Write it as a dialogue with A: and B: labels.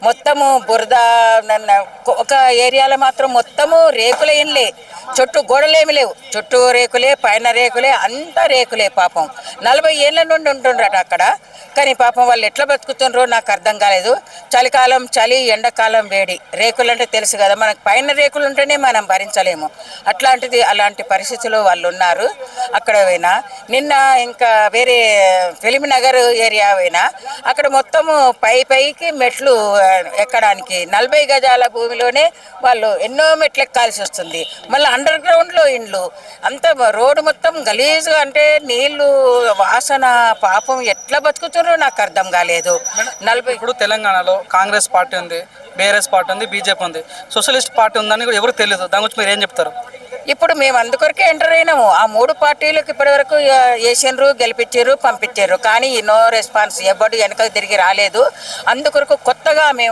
A: మొత్తము బురద ఒక ఏరియాలో మాత్రం మొత్తము రేకులే ఇండ్లే, చుట్టూ గోడలేమి లేవు, చుట్టూ రేకులే, పైన రేకులే, అంతా రేకులే. పాపం 40 ఏళ్ళ నుండి ఉంటుండ్రట అక్కడ. కానీ పాపం వాళ్ళు ఎట్లా బతుకుతుండ్రో నాకు అర్థం కాలేదు. చలికాలం చలి, ఎండాకాలం వేడి. రేకులు అంటే తెలుసు కదా మనకు, పైన రేకులు ఉంటేనే మనం భరించలేము. అలాంటి పరిస్థితుల్లో వాళ్ళు ఉన్నారు. అక్కడ పోయినా నిన్న ఇంకా వేరే ఫిలిం నగర్ ఏరియా పోయినా, అక్కడ మొత్తము పైకి మెట్లు ఎక్కడానికి 40 గజాల భూమిలోనే వాళ్ళు ఎన్నో మెట్లు ఎక్కాల్సి వస్తుంది. మళ్ళీ అండర్ గ్రౌండ్లో ఇండ్లు, అంత రోడ్డు మొత్తం గలీజుగా, అంటే నీళ్లు వాసన. పాపం ఎట్లా బతుకుతున్నారో నాకు అర్థం కాలేదు. 40
B: ఇప్పుడు తెలంగాణలో కాంగ్రెస్ పార్టీ ఉంది, బీఆర్ఎస్ పార్టీ ఉంది, బీజేపీ ఉంది, సోషలిస్ట్ పార్టీ ఉందని కూడా ఎవరు తెలియదు. దాని గురించి మీరు ఏం చెప్తారు?
A: ఇప్పుడు మేము అందుకొరకే ఎంటర్ అయినాము. ఆ 3 పార్టీలకు ఇప్పటి వరకు వేసిండ్రు, గెలిపించారు, పంపించారు. కానీ నో రెస్పాన్స్, ఎవడు వెనక తిరిగి రాలేదు. అందుకొరకు కొత్తగా మేము